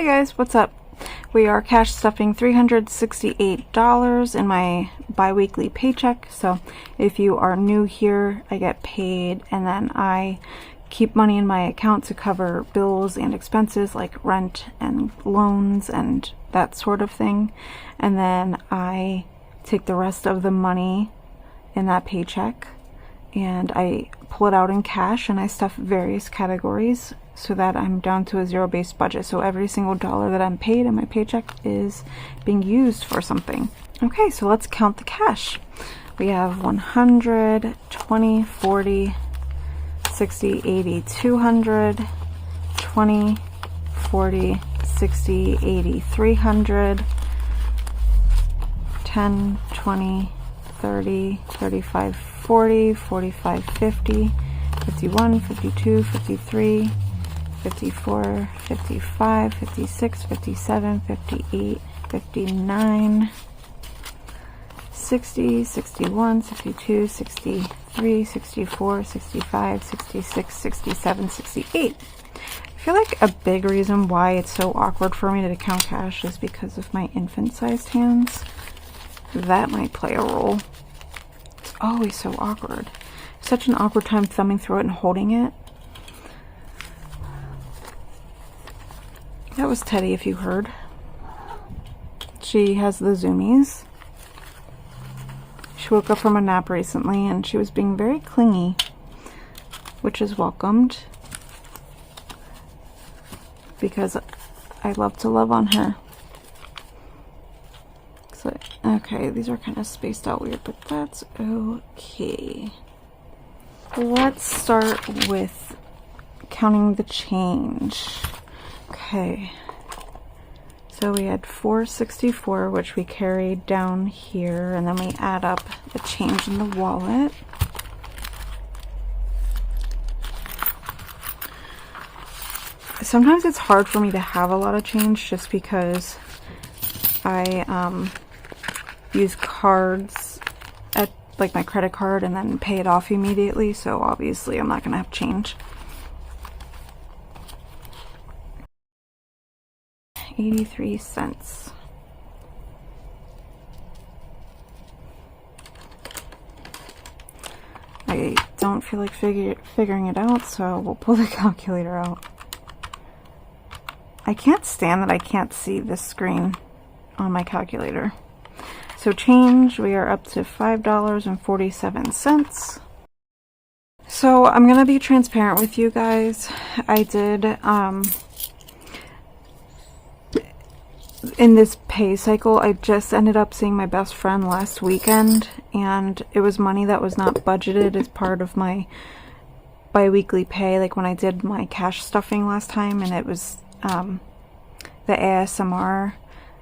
Hey guys, what's up? We are cash stuffing $368 in my bi-weekly paycheck. So if you are new here, I get paid and then I keep money in my account to cover bills and expenses like rent and loans and that sort of thing. And then I take the rest of the money in that paycheck and I pull it out in cash and I stuff various categories so that I'm down to a zero-based budget. So every single dollar that I'm paid in my paycheck is being used for something. Okay, so let's count the cash. We have 100, 20, 40, 60, 80, 200, 20, 40, 60, 80, 300, 10, 20, 30, 35, 40, 45, 50, 51, 52, 53, 54, 55, 56, 57, 58, 59, 60, 61, 62, 63, 64, 65, 66, 67, 68. I feel like a big reason why it's so awkward for me to count cash is because of my infant-sized hands. That might play a role. It's always so awkward. Such an awkward time thumbing through it and holding it. That was Teddy, if you heard. She has the zoomies. She woke up from a nap recently and she was being very clingy, which is welcomed because I love to love on her. So, okay, these are kind of spaced out weird, but that's okay. Let's start with counting the change. Okay, so we had 464, which we carried down here, and then we add up the change in the wallet. Sometimes it's hard for me to have a lot of change just because I use cards at like my credit card and then pay it off immediately, so obviously I'm not gonna have change. 83 cents. I don't feel like figuring it out, so we'll pull the calculator out. I can't stand that I can't see this screen on my calculator. So change, we are up to $5.47. So I'm gonna be transparent with you guys. I did in this pay cycle, I just ended up seeing my best friend last weekend, and it was money that was not budgeted as part of my bi-weekly pay, like when I did my cash stuffing last time, and it was the ASMR.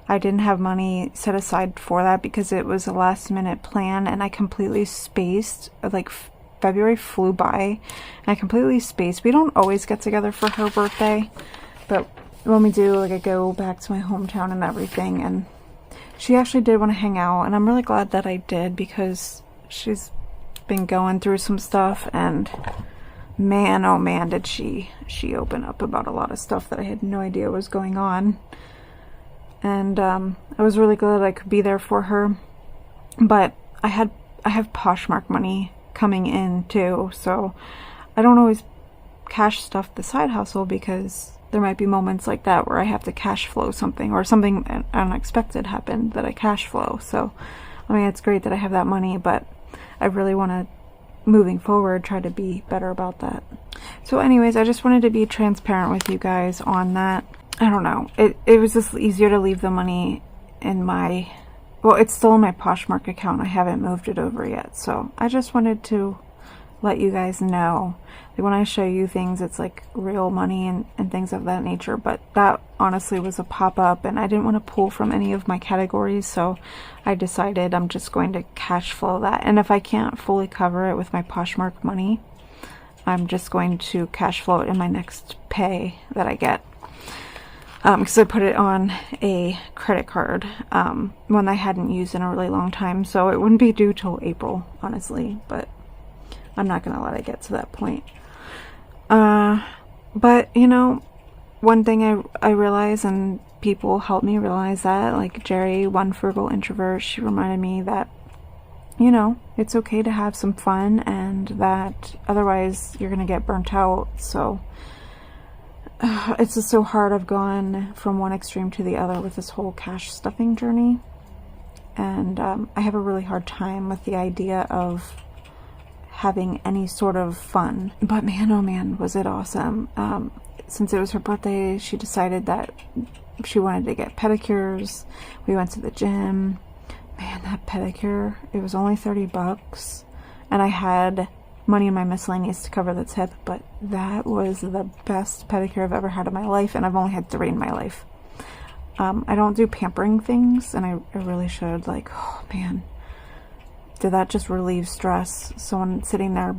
I didn't have money set aside for that because it was a last minute plan, and I completely spaced. Like February flew by and I completely spaced. We don't always get together for her birthday, but when we do, like, I go back to my hometown and everything, and she actually did want to hang out, and I'm really glad that I did because she's been going through some stuff, and man, oh man, did she open up about a lot of stuff that I had no idea was going on. And I was really glad I could be there for her, but I have Poshmark money coming in too, so I don't always cash stuff the side hustle because there might be moments like that where I have to cash flow something, or something unexpected happened that I cash flow. So, I mean, it's great that I have that money, but I really want to, moving forward, try to be better about that. So anyways, I just wanted to be transparent with you guys on that. I don't know. It was just easier to leave the money in my, well, it's still in my Poshmark account. I haven't moved it over yet. So I just wanted to let you guys know. Like, when I show you things, it's like real money and things of that nature, but that honestly was a pop-up and I didn't want to pull from any of my categories, so I decided I'm just going to cash flow that, and if I can't fully cover it with my Poshmark money, I'm just going to cash flow it in my next pay that I get, because I put it on a credit card, one I hadn't used in a really long time, so it wouldn't be due till April, honestly, but I'm not gonna let it get to that point. But, you know, one thing I realize, and people help me realize that, like Jerry, one frugal introvert, she reminded me that, you know, it's okay to have some fun, and that otherwise you're gonna get burnt out. So it's just so hard. I've gone from one extreme to the other with this whole cash stuffing journey, and I have a really hard time with the idea of having any sort of fun. But man, oh man, was it awesome. Since it was her birthday, she decided that she wanted to get pedicures. We went to the gym. Man, that pedicure, it was only $30, and I had money in my miscellaneous to cover the tip, but that was the best pedicure I've ever had in my life, and I've only had 3 in my life. I don't do pampering things, and I really should. Like, oh man, did that just relieve stress? Someone sitting there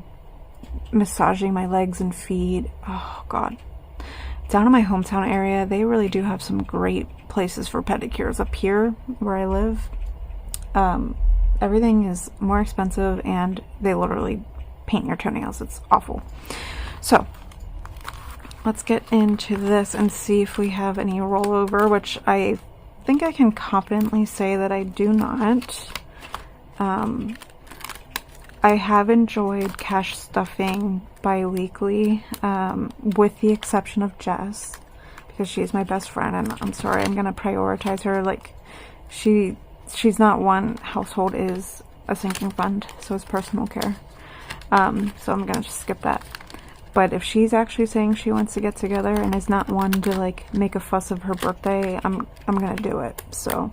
massaging my legs and feet. Oh god. Down in my hometown area, they really do have some great places for pedicures. Up here where I live, everything is more expensive, and they literally paint your toenails. It's awful. So let's get into this and see if we have any rollover, which I think I can confidently say that I do not. I have enjoyed cash stuffing bi-weekly, with the exception of Jess, because she's my best friend, and I'm sorry, I'm gonna prioritize her. Like, she's not one. Household is a sinking fund, so it's personal care. So I'm gonna just skip that. But if she's actually saying she wants to get together and is not one to like make a fuss of her birthday, I'm gonna do it. So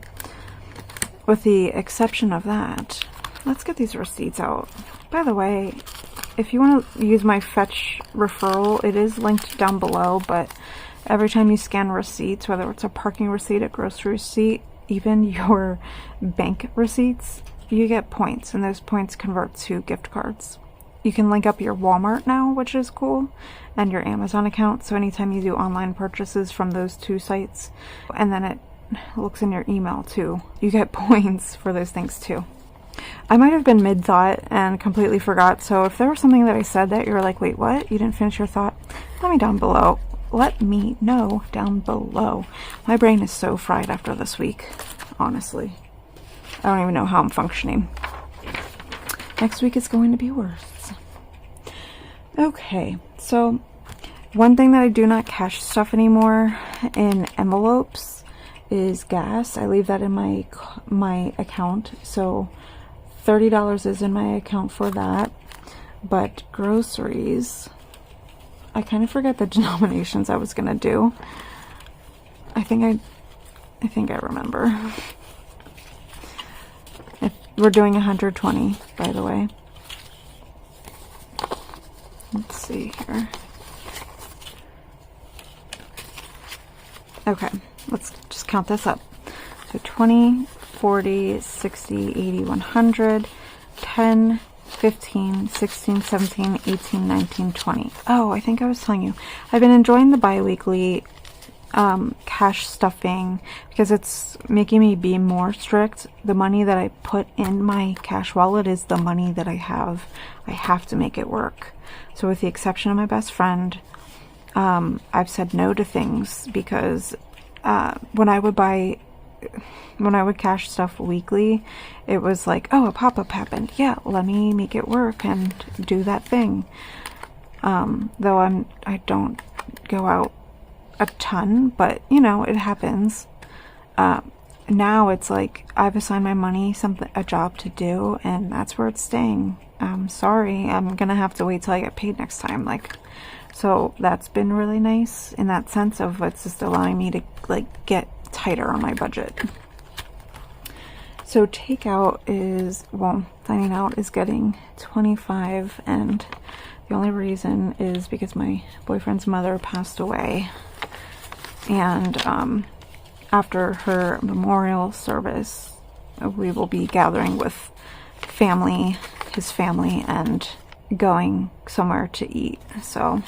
with the exception of that, let's get these receipts out. By the way, if you want to use my Fetch referral, it is linked down below, but every time you scan receipts, whether it's a parking receipt, a grocery receipt, even your bank receipts, you get points, and those points convert to gift cards. You can link up your Walmart now, which is cool, and your Amazon account, so anytime you do online purchases from those 2 sites, and then it looks in your email too, you get points for those things too. I might have been mid-thought and completely forgot, so if there was something that I said that you were like, wait, what? You didn't finish your thought? Let me know down below. My brain is so fried after this week, honestly. I don't even know how I'm functioning. Next week is going to be worse. Okay, so one thing that I do not cash stuff anymore in envelopes is gas. I leave that in my account, so $30 is in my account for that. But groceries, I kind of forget the denominations I was gonna do. I think I remember. We're doing 120, by the way. Let's see here. Okay, let's just count this up. So 20, 40, 60, 80, 100, 10, 15, 16, 17, 18, 19, 20. Oh, I think I was telling you. I've been enjoying the bi-weekly cash stuffing because it's making me be more strict. The money that I put in my cash wallet is the money that I have. I have to make it work. So with the exception of my best friend, I've said no to things because when I would cash stuff weekly, it was like, oh, a pop-up happened. Yeah, let me make it work and do that thing. Though I don't go out a ton, but you know, it happens. Now it's like I've assigned my money a job to do, and that's where it's staying. I'm sorry, I'm gonna have to wait till I get paid next time. Like, so that's been really nice in that sense of it's just allowing me to like get tighter on my budget. So takeout is, well, dining out is getting 25, and the only reason is because my boyfriend's mother passed away, and after her memorial service we will be gathering with his family, and going somewhere to eat. So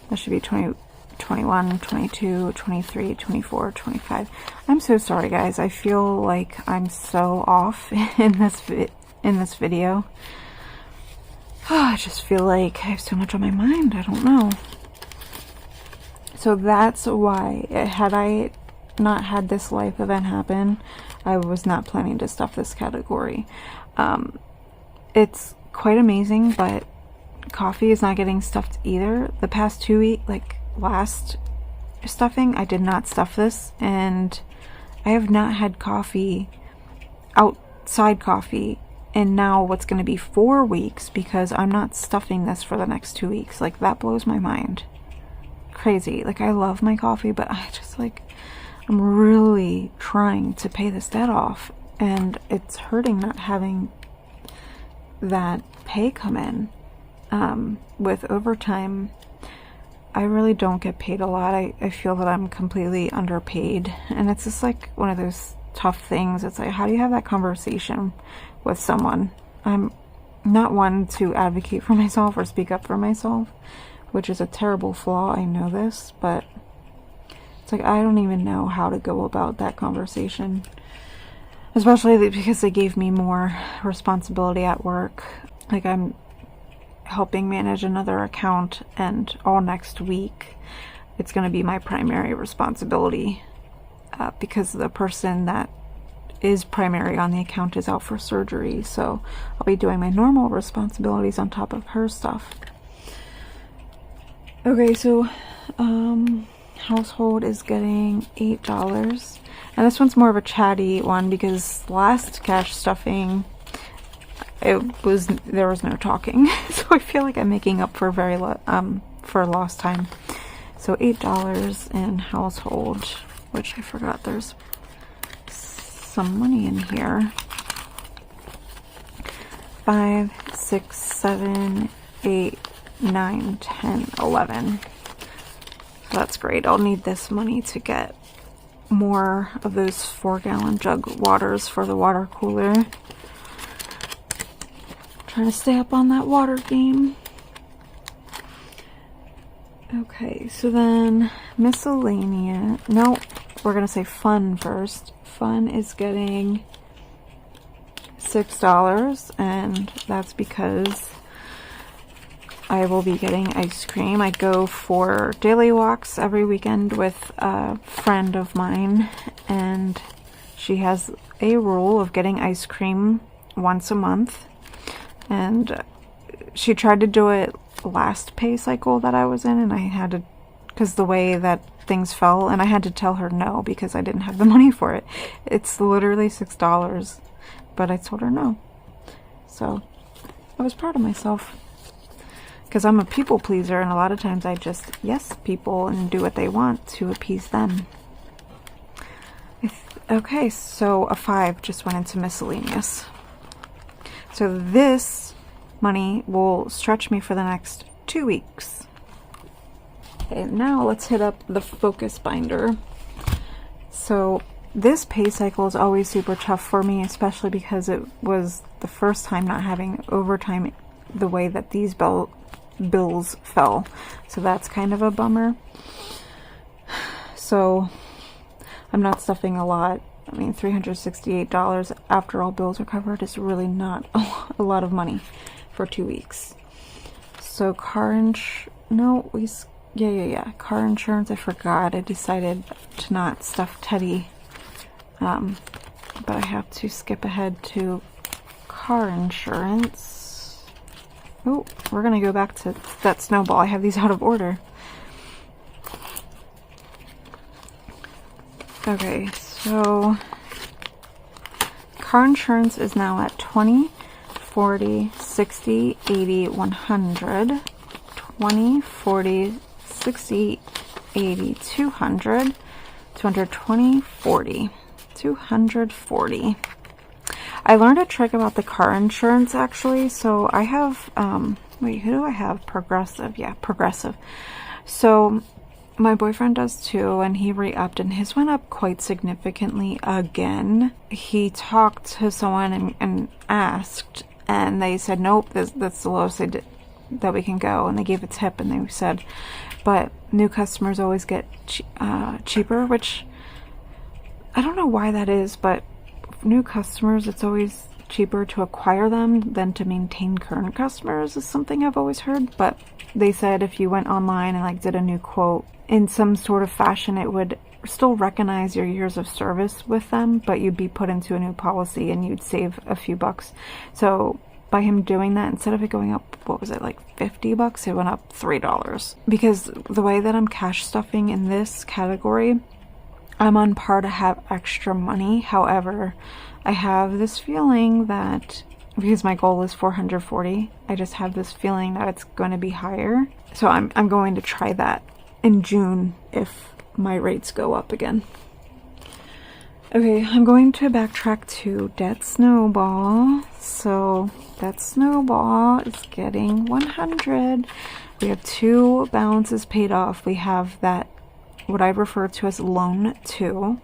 that should be 20, 21, 22, 23, 24, 25. I'm so sorry, guys. I feel like I'm so off in this video. Oh, I just feel like I have so much on my mind. I don't know. So So that's why, had I not had this life event happen, I was not planning to stuff this category. It's quite amazing, but coffee is not getting stuffed either. The past 2 weeks, like last stuffing, I did not stuff this, and I have not had coffee, outside coffee, and now what's going to be 4 weeks because I'm not stuffing this for the next 2 weeks. Like, that blows my mind. Crazy. Like, I love my coffee, but I just, like, I'm really trying to pay this debt off, and it's hurting not having that pay come in. With overtime, I really don't get paid a lot. I feel that I'm completely underpaid, and it's just like one of those tough things. It's like, how do you have that conversation with someone? I'm not one to advocate for myself or speak up for myself, which is a terrible flaw. I know this, but it's like, I don't even know how to go about that conversation, especially because they gave me more responsibility at work. Like, I'm helping manage another account, and all next week it's going to be my primary responsibility because the person that is primary on the account is out for surgery, so I'll be doing my normal responsibilities on top of her stuff. Okay, so household is getting $8, and this one's more of a chatty one because last cash stuffing, there was no talking, so I feel like I'm making up for for lost time. So $8 in household, which I forgot there's some money in here. 5, 6, 7, 8, 9, 10, 11. That's great. I'll need this money to get more of those 4-gallon jug waters for the water cooler. Trying to stay up on that water game. Okay, so then miscellaneous. No, we're gonna say fun first. Fun is getting $6, and that's because I will be getting ice cream. I go for daily walks every weekend with a friend of mine, and she has a rule of getting ice cream once a month. And she tried to do it last pay cycle that I was in, and I had to, because the way that things fell, and I had to tell her no because I didn't have the money for it. It's literally $6, but I told her no. So I was proud of myself because I'm a people pleaser, and a lot of times I just yes people and do what they want to appease them. Okay, so a 5 just went into miscellaneous. So this money will stretch me for the next 2 weeks. Okay, now let's hit up the focus binder. So this pay cycle is always super tough for me, especially because it was the first time not having overtime the way that these bills fell. So that's kind of a bummer. So I'm not stuffing a lot. I mean, $368 after all bills are covered is really not a lot of money for 2 weeks. So car insurance, I forgot. I decided to not stuff Teddy. But I have to skip ahead to car insurance. Oh, we're going to go back to that Snowball. I have these out of order. Okay, so car insurance is now at 20, 40, 60, 80, 100, 20, 40, 60, 80, 200, 220, 40, 240. I learned a trick about the car insurance actually. So I have, wait, who do I have? Progressive. Yeah, Progressive. So my boyfriend does too, and he re-upped, and his went up quite significantly again. He talked to someone and asked, and they said, nope, that's the lowest that we can go, and they gave a tip, and they said, but new customers always get cheaper, which I don't know why that is, but new customers, it's always cheaper to acquire them than to maintain current customers is something I've always heard, but they said if you went online and like did a new quote in some sort of fashion, it would still recognize your years of service with them, but you'd be put into a new policy and you'd save a few bucks. So by him doing that, instead of it going up, what was it, like $50, it went up $3. Because the way that I'm cash stuffing in this category, I'm on par to have extra money. However, I have this feeling that, because my goal is 440, I just have this feeling that it's going to be higher. So I'm going to try that in June if my rates go up again. Okay, I'm going to backtrack to Debt Snowball. So Debt Snowball is getting 100. We have 2 balances paid off. We have that, what I refer to as loan 2.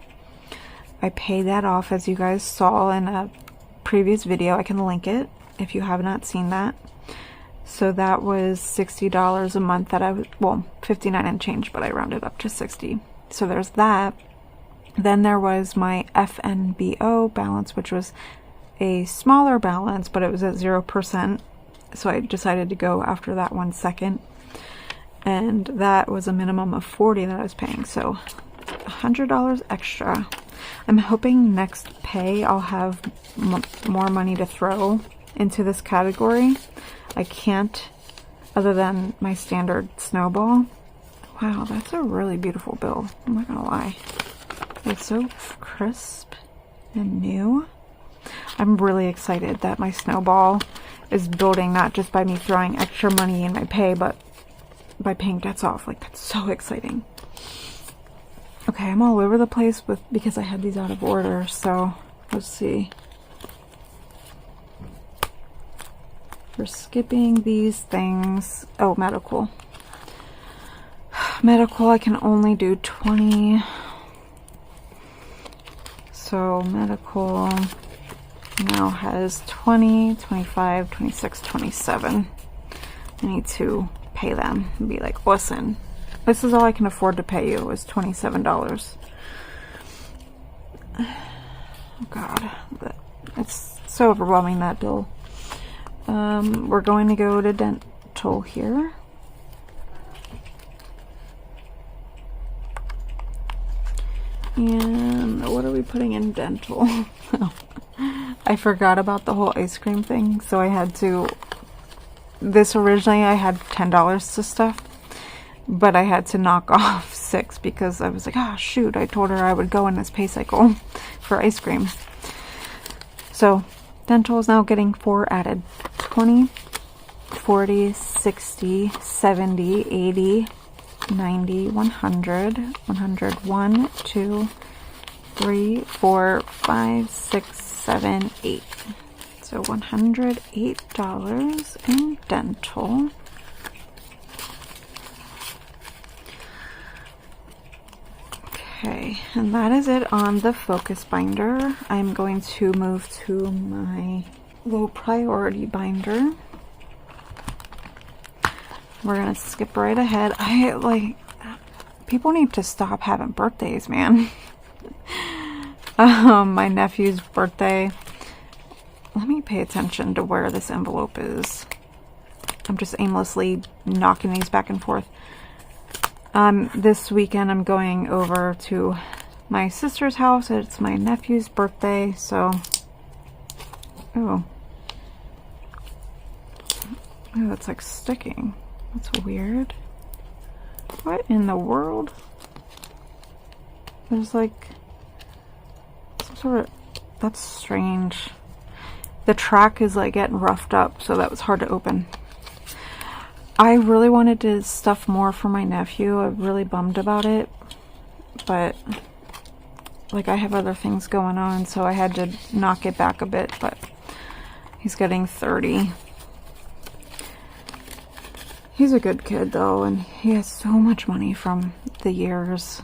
I paid that off, as you guys saw in a previous video. I can link it if you have not seen that. So that was $60 a month that I was, well, 59 and change, but I rounded up to 60. So there's that. Then there was my FNBO balance, which was a smaller balance, but it was at 0%. So I decided to go after that one second. And that was a minimum of 40 that I was paying. So $100 extra. I'm hoping next pay I'll have more money to throw into this category. I can't, other than my standard Snowball. Wow, that's a really beautiful bill. I'm not gonna lie. It's so crisp and new. I'm really excited that my Snowball is building, not just by me throwing extra money in my pay, but by paying debts off. Like, that's so exciting. Okay, I'm all over the place because I had these out of order, so let's see. We're skipping these things. Oh, medical. Medical, I can only do 20. So medical now has 20, 25, 26, 27. I need to pay them and be like, listen, this is all I can afford to pay you is $27. Oh God, it's so overwhelming, that bill. We're going to go to dental here. And what are we putting in dental? I forgot about the whole ice cream thing, so I had to, this originally I had $10 to stuff, but I had to knock off 6 because I was like, ah, shoot, I told her I would go in this pay cycle for ice cream. So dental is now getting 4 added. 20, 40, 60, 70, 80, 90, 100, 101, 2, 3, 4, 5, 6, 7, 8. So $108 in dental. Okay, and that is it on the focus binder. I'm going to move to my low priority binder. We're gonna skip right ahead. People need to stop having birthdays, man. My nephew's birthday. Let me pay attention to where this envelope is. I'm just aimlessly knocking these back and forth. This weekend I'm going over to my sister's house. It's my nephew's birthday, so... Oh, that's like sticking. That's weird. What in the world? There's like some sort of... That's strange. The track is like getting roughed up, so that was hard to open. I really wanted to stuff more for my nephew. I'm really bummed about it, but like I have other things going on, so I had to knock it back a bit, but he's getting 30. He's a good kid though, and he has so much money from the years.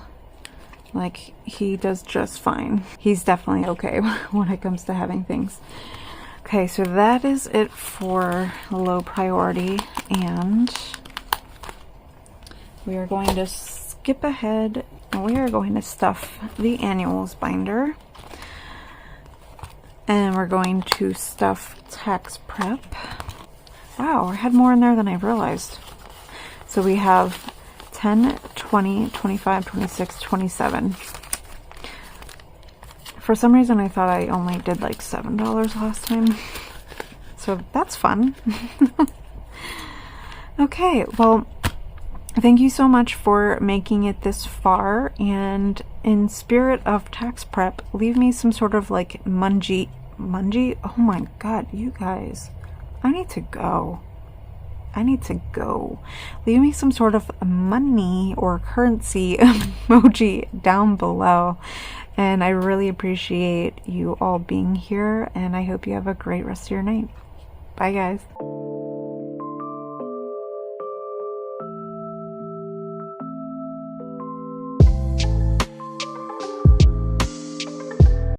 Like, he does just fine. He's definitely okay when it comes to having things. Okay, so that is it for low priority, and we are going to skip ahead and we are going to stuff the annuals binder. And we're going to stuff tax prep. Wow, I had more in there than I realized. So we have 10, 20, 25, 26, 27. For some reason I thought I only did like $7 last time. So that's fun. Okay, well, thank you so much for making it this far, and in spirit of tax prep, leave me some sort of like mungie. Oh my god, you guys, I need to go. Leave me some sort of money or currency emoji down below, and I really appreciate you all being here, and I hope you have a great rest of your night. Bye guys.